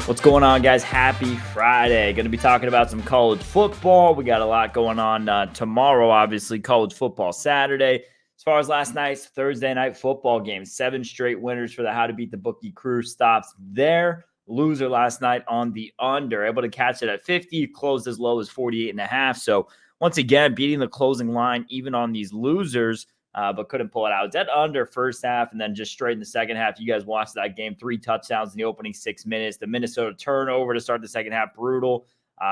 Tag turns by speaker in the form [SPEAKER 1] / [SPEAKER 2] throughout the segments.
[SPEAKER 1] What's going on, guys? Happy Friday. Going to be talking about some college football. We got a lot going on tomorrow, obviously, college football Saturday. As far as last night's Thursday night football game, 7 straight winners for the How to Beat the Bookie crew stops there. Loser last night on the under, able to catch it at 50, closed as low as 48.5. So once again, beating the closing line, even on these losers, but couldn't pull it out. Dead under first half and then just straight in the second half. You guys watched that game, 3 touchdowns in the opening 6 minutes. The Minnesota turnover to start the second half, brutal.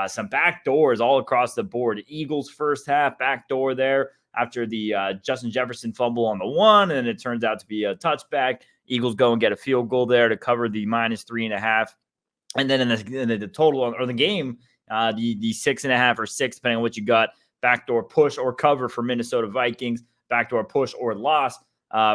[SPEAKER 1] Some back doors all across the board. Eagles first half, back door there after the Justin Jefferson fumble on the 1, and it turns out to be a touchback. Eagles go and get a field goal there to cover the -3.5. And then in the total or the game, the 6.5 or 6, depending on what you got, backdoor push or cover for Minnesota Vikings. Backdoor push or loss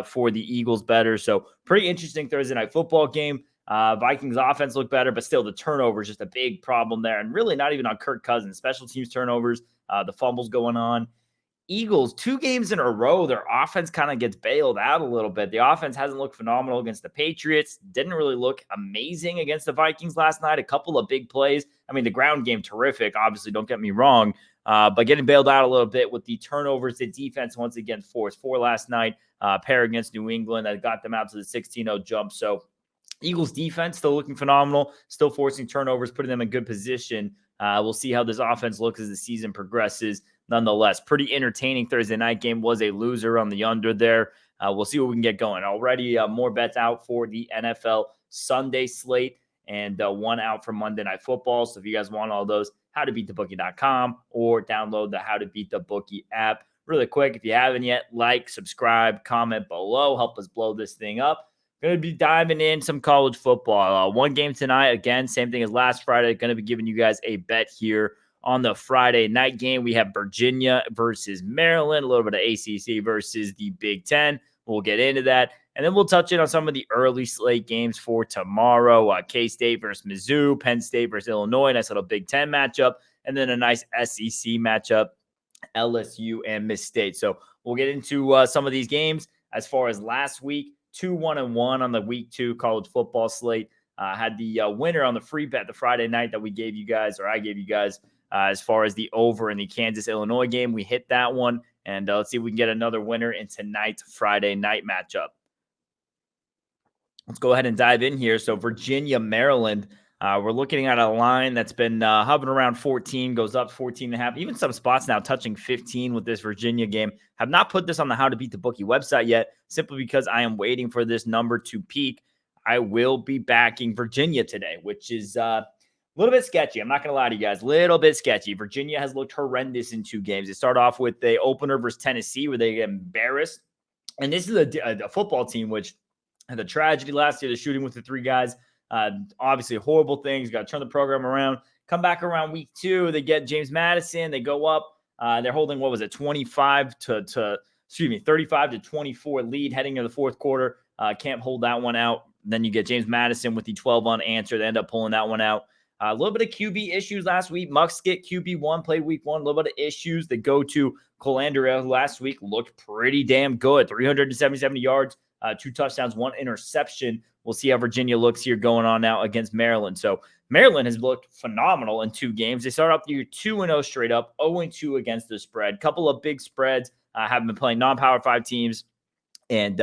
[SPEAKER 1] for the Eagles better. So pretty interesting Thursday night football game. Vikings offense looked better, but still the turnover is just a big problem there. And really not even on Kirk Cousins. Special teams turnovers, the fumbles going on. Eagles, 2 games in a row, their offense kind of gets bailed out a little bit. The offense hasn't looked phenomenal against the Patriots. Didn't really look amazing against the Vikings last night. A couple of big plays. I mean, the ground game, terrific. Obviously, don't get me wrong. But getting bailed out a little bit with the turnovers. The defense, once again, forced 4 last night. Pair against New England that got them out to the 16-0 jump. So Eagles defense still looking phenomenal. Still forcing turnovers, putting them in good position. We'll see how this offense looks as the season progresses. Nonetheless, pretty entertaining Thursday night game. Was a loser on the under there. We'll see what we can get going. Already more bets out for the NFL Sunday slate and 1 out for Monday Night Football. So if you guys want all those, howtobeatthebookie.com or download the How to Beat the Bookie app. Really quick, if you haven't yet, like, subscribe, comment below. Help us blow this thing up. Going to be diving in some college football. 1 game tonight. Again, same thing as last Friday. Going to be giving you guys a bet here on the Friday night game. We have Virginia versus Maryland, a little bit of ACC versus the Big Ten. We'll get into that. And then we'll touch in on some of the early slate games for tomorrow. K-State versus Mizzou, Penn State versus Illinois, nice little Big Ten matchup. And then a nice SEC matchup, LSU and Miss State. So we'll get into some of these games. As far as last week, 2-1-1 on the week 2 college football slate. Had the winner on the free bet the Friday night that we gave you guys, or I gave you guys, as far as the over in the Kansas-Illinois game. We hit that one, and let's see if we can get another winner in tonight's Friday night matchup. Let's go ahead and dive in here. So Virginia, Maryland, we're looking at a line that's been hovering around 14, goes up 14.5, even some spots now touching 15 with this Virginia game. Have not put this on the How to Beat the Bookie website yet, simply because I am waiting for this number to peak. I will be backing Virginia today, which is a little bit sketchy. I'm not going to lie to you guys. A little bit sketchy. Virginia has looked horrendous in 2 games. They start off with the opener versus Tennessee where they get embarrassed. And this is a football team which had the tragedy last year, the shooting with the 3 guys. Obviously, horrible things. Got to turn the program around. Come back around week 2. They get James Madison. They go up. They're holding, 35 to 24 lead heading into the fourth quarter. Can't hold that one out. Then you get James Madison with the 12 unanswered. They end up pulling that one out. A little bit of QB issues last week. Muskett, QB1, played week 1. A little bit of issues. They go to Colandrea, who last week looked pretty damn good. 377 yards, 2 touchdowns, 1 interception. We'll see how Virginia looks here going on now against Maryland. So Maryland has looked phenomenal in 2 games. They start off the year 2-0 straight up, 0-2 against the spread. Couple of big spreads. Have been playing non-Power 5 teams. And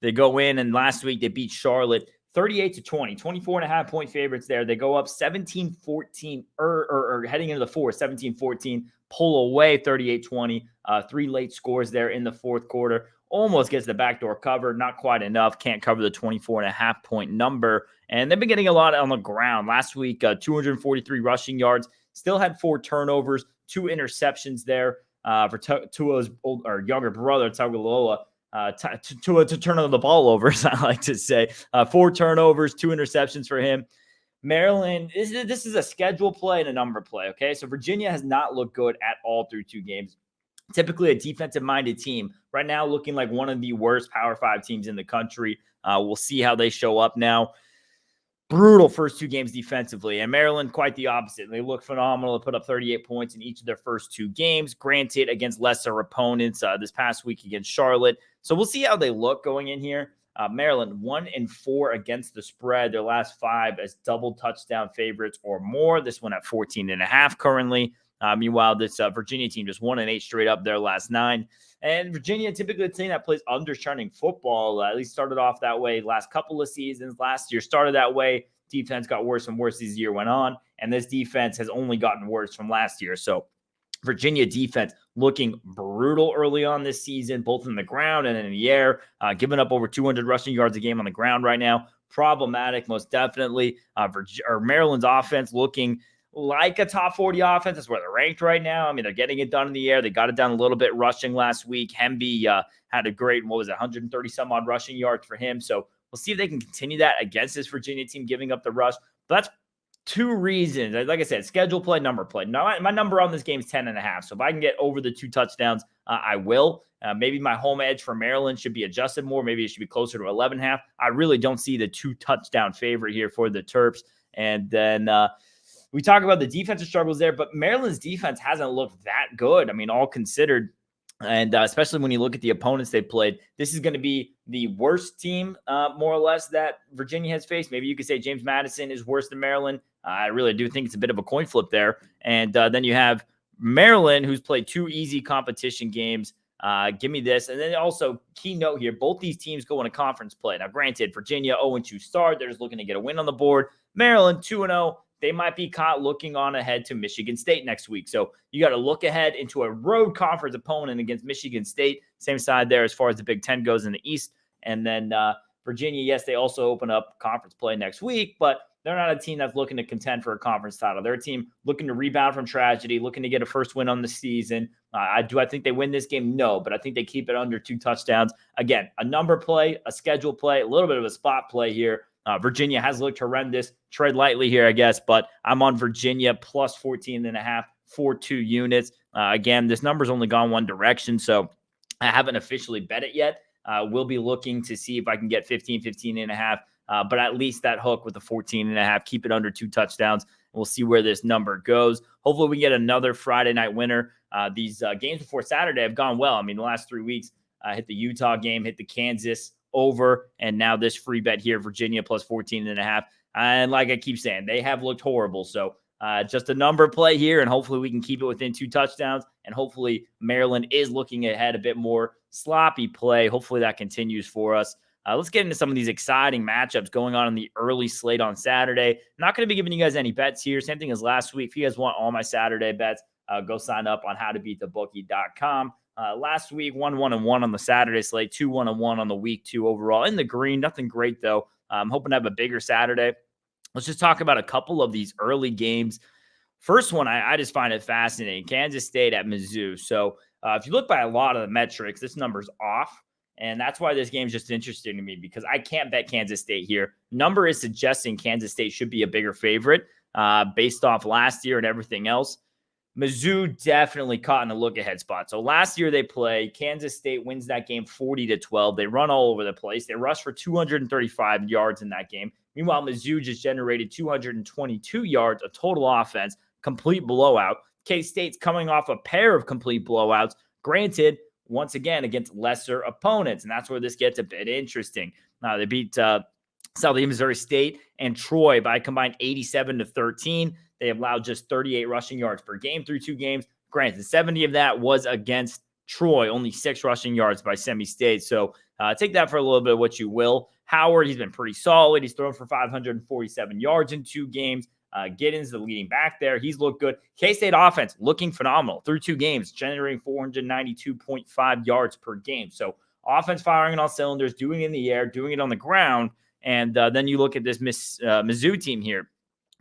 [SPEAKER 1] they go in, and last week they beat Charlotte 38-20, 24.5 point favorites there. They go up 17-14, or heading into the fourth, 17-14, pull away 38-20. 3 late scores there in the fourth quarter. Almost gets the backdoor cover, not quite enough. Can't cover the 24.5 point number. And they've been getting a lot on the ground. Last week, 243 rushing yards. Still had 4 turnovers, 2 interceptions there for Tua's younger brother, Tagovailoa. To turn the ball over, as I like to say. 4 turnovers, 2 interceptions for him. Maryland, this is a schedule play and a number play, okay? So Virginia has not looked good at all through 2 games. Typically a defensive-minded team. Right now looking like one of the worst Power 5 teams in the country. We'll see how they show up now. Brutal first 2 games defensively. And Maryland, quite the opposite. They look phenomenal. They put up 38 points in each of their first 2 games. Granted, against lesser opponents this past week against Charlotte. So we'll see how they look going in here. Maryland 1-4 against the spread. Their last 5 as double touchdown favorites or more. This one at 14.5 currently. Meanwhile, this Virginia team just 1-8 straight up their last 9. And Virginia, typically a team that plays undershunning football, at least started off that way last couple of seasons. Last year started that way. Defense got worse and worse as the year went on. And this defense has only gotten worse from last year. So Virginia defense looking brutal early on this season, both in the ground and in the air, giving up over 200 rushing yards a game on the ground right now. Problematic, most definitely. Maryland's offense looking like a top 40 offense. That's where they're ranked right now. I mean, they're getting it done in the air. They got it done a little bit rushing last week. Hemby had a great, 130 some odd rushing yards for him. So we'll see if they can continue that against this Virginia team giving up the rush. But that's 2 reasons. Like I said, schedule play, number play. Now, my number on this game is 10.5. So if I can get over the 2 touchdowns, I will. Maybe my home edge for Maryland should be adjusted more. Maybe it should be closer to 11.5. I really don't see the 2 touchdown favorite here for the Terps. And then we talk about the defensive struggles there, but Maryland's defense hasn't looked that good. I mean, all considered. And especially when you look at the opponents they played, this is going to be the worst team, more or less, that Virginia has faced. Maybe you could say James Madison is worse than Maryland. I really do think it's a bit of a coin flip there. And then you have Maryland, who's played 2 easy competition games. Give me this. And then also, key note here, both these teams go in a conference play. Now, granted, Virginia 0-2 start. They're just looking to get a win on the board. Maryland 2-0. They might be caught looking on ahead to Michigan State next week. So you got to look ahead into a road conference opponent against Michigan State. Same side there as far as the Big Ten goes in the East. And then Virginia, yes, they also open up conference play next week, but they're not a team that's looking to contend for a conference title. They're a team looking to rebound from tragedy, looking to get a first win on the season. I think they win this game? No, but I think they keep it under 2 touchdowns. Again, a number play, a schedule play, a little bit of a spot play here. Virginia has looked horrendous. Tread lightly here, I guess, but I'm on Virginia plus 14.5 for 2 units. Again, this number's only gone one direction, so I haven't officially bet it yet. We'll be looking to see if I can get 15.5, but at least that hook with the 14.5, keep it under 2 touchdowns. We'll see where this number goes. Hopefully we get another Friday night winner. These games before Saturday have gone well. I mean, the last 3 weeks, hit the Utah game, hit the Kansas over, and now this free bet here, Virginia plus 14.5. And like I keep saying, they have looked horrible. So just a number play here, and hopefully we can keep it within 2 touchdowns. And hopefully Maryland is looking ahead, a bit more sloppy play. Hopefully that continues for us. Let's get into some of these exciting matchups going on in the early slate on Saturday. Not going to be giving you guys any bets here. Same thing as last week. If you guys want all my Saturday bets, go sign up on howtobeatthebookie.com. Last week, 1-1-1 on the Saturday slate, 2-1-1 on the week 2 overall. In the green, nothing great, though. I'm hoping to have a bigger Saturday. Let's just talk about a couple of these early games. First one, I just find it fascinating. Kansas State at Mizzou. So if you look by a lot of the metrics, this number's off. And that's why this game is just interesting to me, because I can't bet Kansas State here. Number is suggesting Kansas State should be a bigger favorite based off last year and everything else. Mizzou definitely caught in a look-ahead spot. So last year they play. Kansas State wins that game 40-12. They run all over the place. They rush for 235 yards in that game. Meanwhile, Mizzou just generated 222 yards, a total offense, complete blowout. K-State's coming off a pair of complete blowouts. Granted, once again, against lesser opponents. And that's where this gets a bit interesting. They beat Southeast Missouri State and Troy by a combined 87-13. They allowed just 38 rushing yards per game through 2 games. Granted, 70 of that was against Troy, only 6 rushing yards by Semi State. So take that for a little bit of what you will. Howard, he's been pretty solid. He's thrown for 547 yards in 2 games. Giddens, the leading back there, he's looked good. K-State offense looking phenomenal through 2 games, generating 492.5 yards per game. So offense firing on all cylinders, doing it in the air, doing it on the ground. And then you look at this Mizzou team here.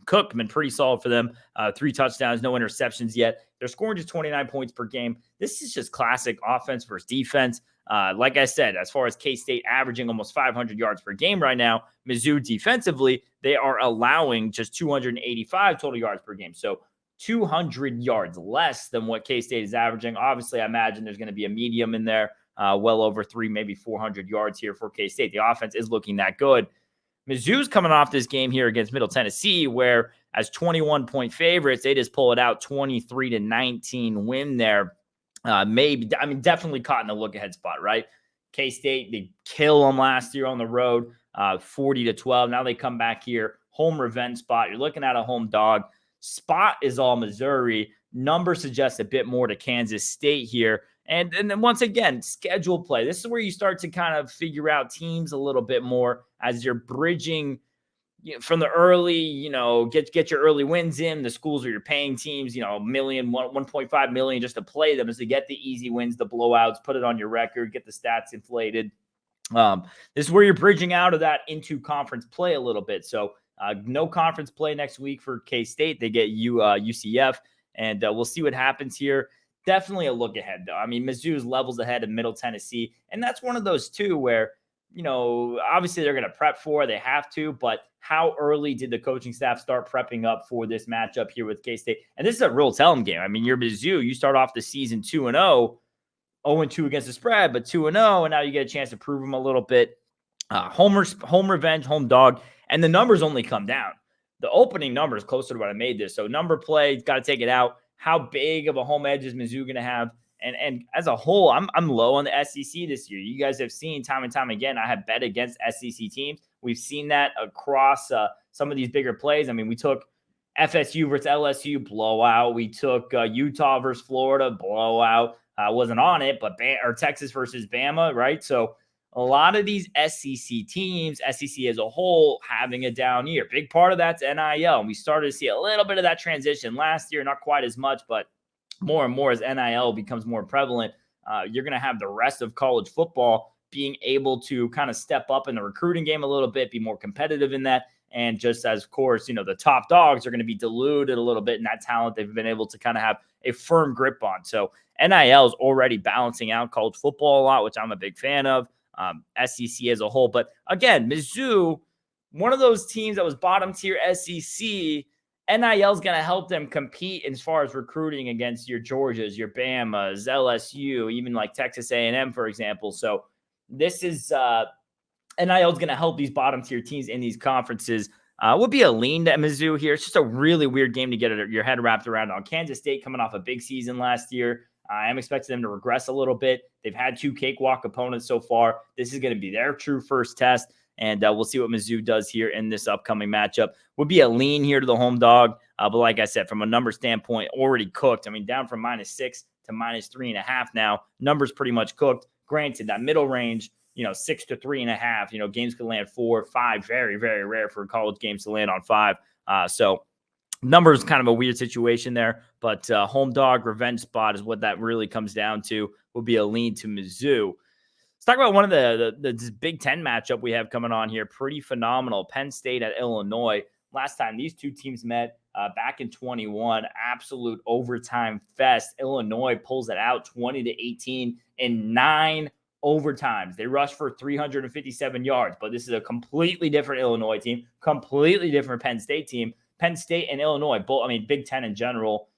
[SPEAKER 1] Cook been pretty solid for them. 3 touchdowns, no interceptions yet. They're scoring just 29 points per game. This is just classic offense versus defense. Like I said, as far as K-State averaging almost 500 yards per game right now, Mizzou defensively, they are allowing just 285 total yards per game. So 200 yards less than what K-State is averaging. Obviously, I imagine there's going to be a medium in there, well over 300, maybe 400 yards here for K-State. The offense is looking that good. Mizzou's coming off this game here against Middle Tennessee, where as 21-point favorites, they just pull it out 23-19 win there. Definitely caught in the look-ahead spot, right? K-State, they kill them last year on the road, 40-12. Now they come back here, home revenge spot. You're looking at a home dog. Spot is all Missouri. Number suggests a bit more to Kansas State here. And then once again, schedule play. This is where you start to kind of figure out teams a little bit more as you're bridging from the early, get your early wins in. The schools where you're paying teams, $1.5 million just to play them, is to get the easy wins, the blowouts, put it on your record, get the stats inflated. This is where you're bridging out of that into conference play a little bit. So no conference play next week for K-State. They get UCF, and we'll see what happens here. Definitely a look ahead, though. I mean, Mizzou's levels ahead of Middle Tennessee, and that's one of those two where, obviously they're going to prep for, they have to, but how early did the coaching staff start prepping up for this matchup here with K-State? And this is a real tell-em game. I mean, you're Mizzou. You start off the season 2-0, 0-2 against the spread, but 2-0, and now you get a chance to prove them a little bit. Home revenge, home dog, and the numbers only come down. The opening number is closer to what I made this. So number play, got to take it out. How big of a home edge is Mizzou going to have? And as a whole, I'm low on the SEC this year. You guys have seen time and time again, I have bet against SEC teams. We've seen that across some of these bigger plays. I mean, we took FSU versus LSU, blowout. We took Utah versus Florida, blowout. I wasn't on it, but Texas versus Bama, right? So a lot of these SEC teams, SEC as a whole, having a down year. Big part of that's NIL. And we started to see a little bit of that transition last year, not quite as much, but more and more as NIL becomes more prevalent. You're going to have the rest of college football being able to kind of step up in the recruiting game a little bit, be more competitive in that. And just as, of course, the top dogs are going to be diluted a little bit in that talent they've been able to kind of have a firm grip on. So NIL is already balancing out college football a lot, which I'm a big fan of. SEC as a whole. But again, Mizzou, one of those teams that was bottom tier SEC, NIL is going to help them compete as far as recruiting against your Georgias, your Bamas, LSU, even like Texas A&M, for example. So this is NIL is going to help these bottom tier teams in these conferences. Would be a lean to Mizzou here. It's just a really weird game to get your head wrapped around on. Kansas State coming off a big season last year. I am expecting them to regress a little bit. They've had 2 cakewalk opponents so far. This is going to be their true first test, and we'll see what Mizzou does here in this upcoming matchup. Would be a lean here to the home dog, but like I said, from a number standpoint, already cooked. I mean, down from -6 to -3.5 now. Numbers pretty much cooked. Granted, that middle range, 6 to 3.5. Games could land 4, 5. Very, very rare for college games to land on 5. So numbers kind of a weird situation there, but home dog revenge spot is what that really comes down to. Will be a lean to Mizzou. Let's talk about one of the Big Ten matchup we have coming on here. Pretty phenomenal. Penn State at Illinois. Last time these two teams met back in 21, absolute overtime fest. Illinois pulls it out 20-18 in 9 overtimes. They rushed for 357 yards, but this is a completely different Illinois team, completely different Penn State team. Penn State and Illinois, Big Ten in general,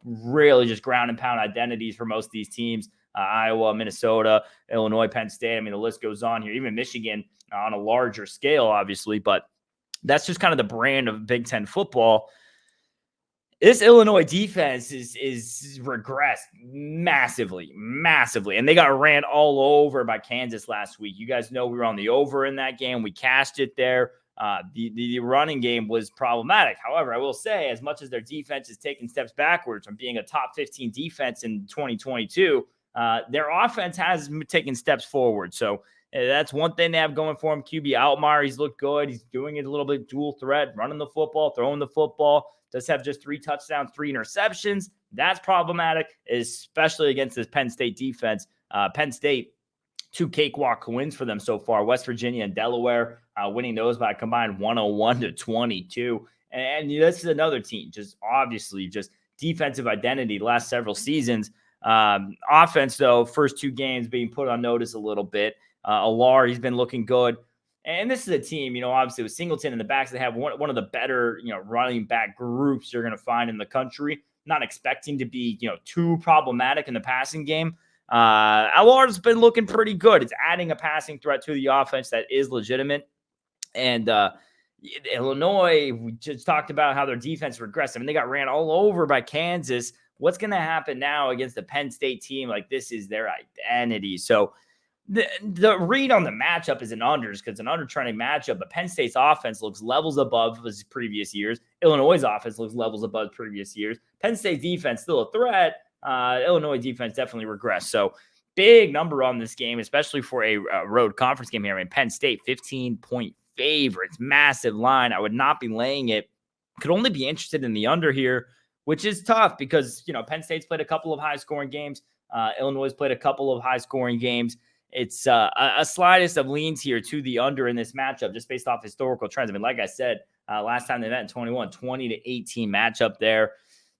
[SPEAKER 1] really just ground and pound identities for most of these teams. Iowa, Minnesota, Illinois, Penn State. I mean, the list goes on here. Even Michigan on a larger scale, obviously, but that's just kind of the brand of Big Ten football. This Illinois defense is regressed massively, and they got ran all over by Kansas last week. You guys know we were on the over in that game. We cashed it there. The running game was problematic. However, I will say, as much as their defense is taking steps backwards from being a top 15 defense in 2022, their offense has taken steps forward. So that's one thing they have going for him. QB Altmaier, he's looked good. He's doing it a little bit dual threat, running the football, throwing the football. Does have just 3 touchdowns, 3 interceptions. That's problematic, especially against this Penn State defense. Penn State, 2 cakewalk wins for them so far. West Virginia and Delaware winning those by a combined 101-22. And this is another team, just obviously just defensive identity the last several seasons. Offense, though, first 2 games being put on notice a little bit. Alar, he's been looking good. And this is a team, obviously with Singleton in the backs, they have one of the better, running back groups you're going to find in the country. Not expecting to be, too problematic in the passing game. Alar's been looking pretty good. It's adding a passing threat to the offense that is legitimate. And Illinois, we just talked about how their defense regressed. I mean, they got ran all over by Kansas. What's going to happen now against the Penn State team? Like, this is their identity. So The read on the matchup is an unders because it's an under trending matchup, but Penn State's offense looks levels above his previous years. Illinois' offense looks levels above previous years. Penn State's defense still a threat. Illinois defense definitely regressed. So big number on this game, especially for a road conference game here. I mean, Penn State 15-point favorites, massive line. I would not be laying it. Could only be interested in the under here, which is tough because, Penn State's played a couple of high scoring games. Illinois has played a couple of high scoring games. It's a slightest of leans here to the under in this matchup, just based off historical trends. I mean, like I said, last time they met in 21, 20-18 matchup there.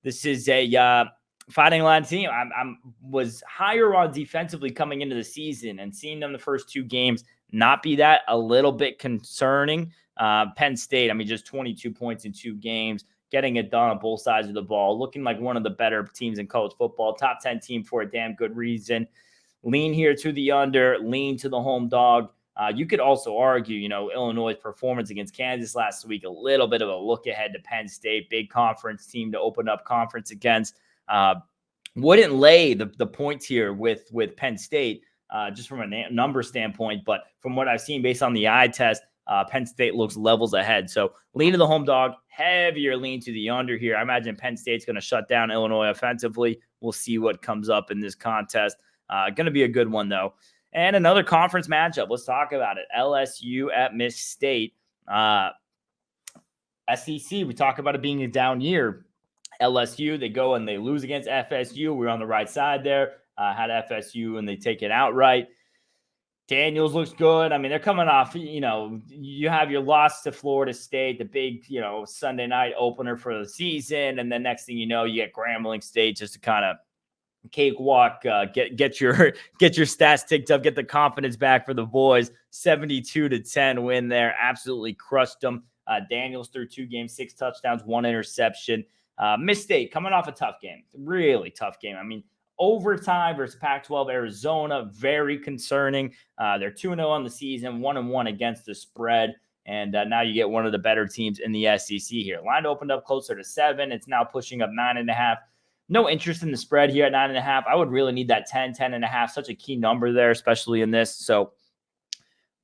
[SPEAKER 1] This is a Fighting Line team. I was higher on defensively coming into the season, and seeing them the first two games not be that, a little bit concerning. Penn State, I mean, just 22 points in 2 games, getting it done on both sides of the ball, looking like one of the better teams in college football, top 10 team for a damn good reason. Lean here to the under, lean to the home dog. You could also argue, Illinois' performance against Kansas last week, a little bit of a look ahead to Penn State, big conference team to open up conference against. Wouldn't lay the points here with Penn State, just from a number standpoint, but from what I've seen based on the eye test, Penn State looks levels ahead. So lean to the home dog, heavier lean to the under here. I imagine Penn State's going to shut down Illinois offensively. We'll see what comes up in this contest. Going to be a good one, though. And another conference matchup. Let's talk about it. LSU at Miss State. SEC, we talk about it being a down year. LSU, they go and they lose against FSU. We're on the right side there. Had FSU and they take it outright. Daniels looks good. I mean, they're coming off, you have your loss to Florida State, the big, Sunday night opener for the season. And then next thing you know, you get Grambling State just to kind of cakewalk, get your stats ticked up, get the confidence back for the boys. 72-10 win there. Absolutely crushed them. Daniels threw 2 games, 6 touchdowns, 1 interception. Miss State coming off a tough game, really tough game. I mean, overtime versus Pac-12 Arizona, very concerning. They're 2-0 on the season, 1-1 against the spread. And now you get one of the better teams in the SEC here. Line opened up closer to 7. It's now pushing up 9.5. No interest in the spread here at 9.5. I would really need that 10.5. Such a key number there, especially in this. So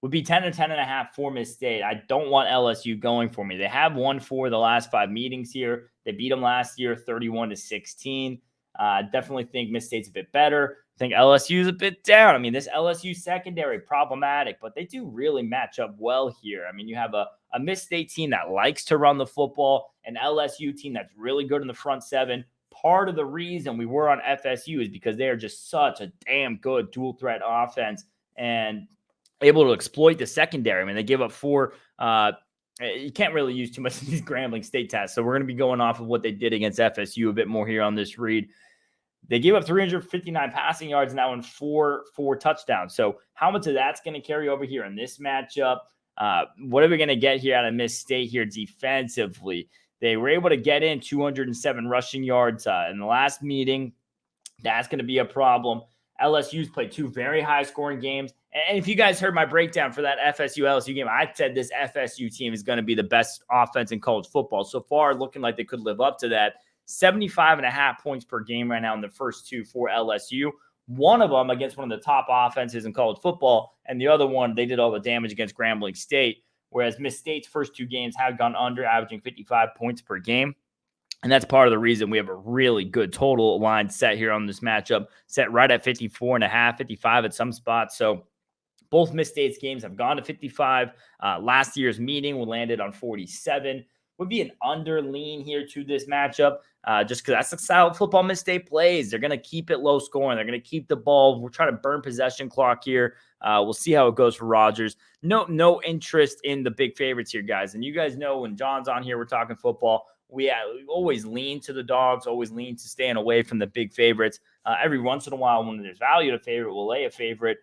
[SPEAKER 1] would be 10 or 10.5 for Miss State. I don't want LSU going for me. They have won 4 of the last 5 meetings here. They beat them last year 31-16. Definitely think Miss State's a bit better. I think LSU is a bit down. I mean, this LSU secondary, problematic, but they do really match up well here. I mean, you have a Miss State team that likes to run the football, an LSU team that's really good in the front 7. Part of the reason we were on FSU is because they are just such a damn good dual threat offense and able to exploit the secondary. I mean, they gave up 4. You can't really use too much of these Grambling State tests. So we're going to be going off of what they did against FSU a bit more here on this read. They gave up 359 passing yards and that one 4 touchdowns. So how much of that's going to carry over here in this matchup? What are we going to get here out of Miss State here defensively? They were able to get in 207 rushing yards in the last meeting. That's going to be a problem. LSU's played 2 very high-scoring games. And if you guys heard my breakdown for that FSU-LSU game, I said this FSU team is going to be the best offense in college football. So far, looking like they could live up to that. 75.5 points per game right now in the first 2 for LSU. One of them against one of the top offenses in college football, and the other one, they did all the damage against Grambling State, whereas Miss State's first 2 games have gone under, averaging 55 points per game. And that's part of the reason we have a really good total line set here on this matchup, set right at 54.5, 55 at some spots. So both Miss State's games have gone to 55. Last year's meeting, we landed on 47. Would be an under lean here to this matchup, just because that's the style of football Miss State plays. They're going to keep it low scoring. They're going to keep the ball. We're trying to burn possession clock here. We'll see how it goes for Rogers. No interest in the big favorites here, guys. And you guys know when John's on here, we're talking football. We always lean to the dogs, always lean to staying away from the big favorites. Every once in a while, when there's value to favorite, we'll lay a favorite.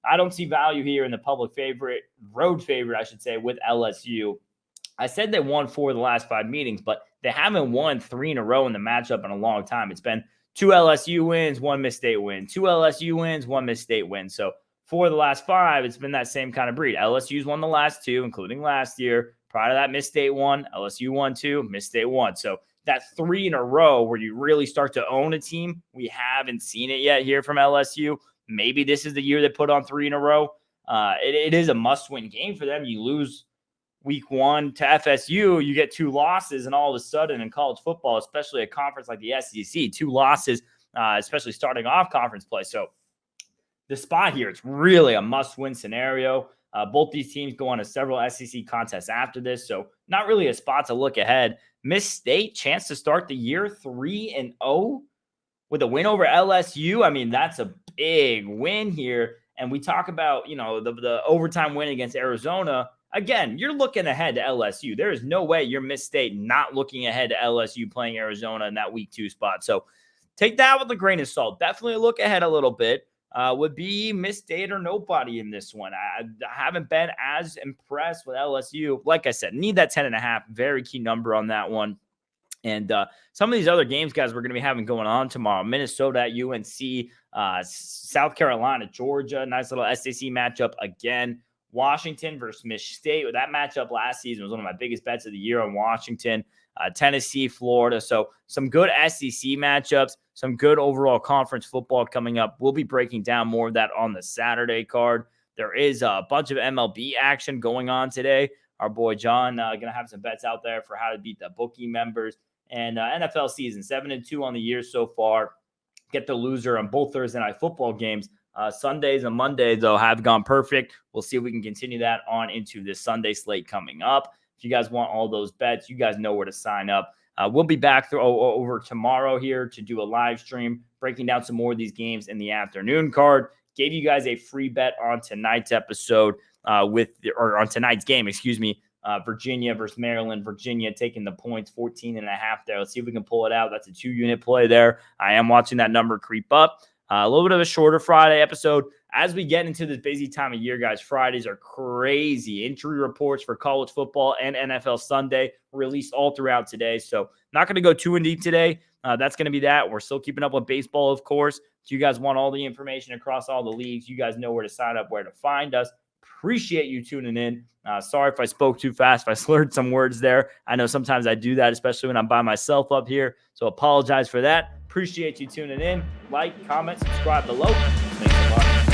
[SPEAKER 1] I don't see value here in the public favorite, road favorite, I should say, with LSU. I said they won 4 of the last 5 meetings, but they haven't won 3 in a row in the matchup in a long time. It's been 2 LSU wins, 1 Miss State win, 2 LSU wins, 1 Miss State win. So 4 of the last 5, it's been that same kind of breed. LSU's won the last 2, including last year. Prior to that, Miss State won, LSU won 2, Miss State won. So that 3 in a row where you really start to own a team, we haven't seen it yet here from LSU. maybe this is the year they put on 3 in a row. It is a must-win game for them. You lose week 1 to FSU, you get 2 losses, and all of a sudden in college football, especially a conference like the SEC, 2 losses, especially starting off conference play. So the spot here, it's really a must-win scenario. Both these teams go on to several SEC contests after this, so not really a spot to look ahead. Miss State, chance to start the year 3-0 with a win over LSU. I mean, that's a big win here. And we talk about, the overtime win against Arizona. Again, you're looking ahead to LSU. There is no way you're Miss State not looking ahead to LSU playing Arizona in that week 2 spot. So take that with a grain of salt. Definitely look ahead a little bit. Would be Miss State or nobody in this one. I haven't been as impressed with LSU. Like I said, need that 10.5. Very key number on that one. And some of these other games, guys, we're going to be having going on tomorrow. Minnesota at UNC, South Carolina, Georgia. Nice little SEC matchup again. Washington versus Miss State. That matchup last season was one of my biggest bets of the year on Washington. Tennessee, Florida. So some good SEC matchups, some good overall conference football coming up. We'll be breaking down more of that on the Saturday card. There is a bunch of MLB action going on today. Our boy John going to have some bets out there for how to beat the bookie members. And NFL season, 7-2 on the year so far. Get the loser on both Thursday night football games. Sundays and Mondays, though, have gone perfect. We'll see if we can continue that on into this Sunday slate coming up. If you guys want all those bets, you guys know where to sign up. We'll be back over tomorrow here to do a live stream, breaking down some more of these games in the afternoon card. Gave you guys a free bet on tonight's episode on tonight's game, Virginia versus Maryland. Virginia taking the points, 14.5 there. Let's see if we can pull it out. That's a 2-unit play there. I am watching that number creep up. A little bit of a shorter Friday episode. As we get into this busy time of year, guys, Fridays are crazy. Injury reports for college football and NFL Sunday released all throughout today. So not going to go too in deep today. That's going to be that. We're still keeping up with baseball, of course. If you guys want all the information across all the leagues, you guys know where to sign up, where to find us. Appreciate you tuning in. Sorry if I spoke too fast, if I slurred some words there. I know sometimes I do that, especially when I'm by myself up here. So apologize for that. Appreciate you tuning in. Like, comment, subscribe below. Thanks a lot.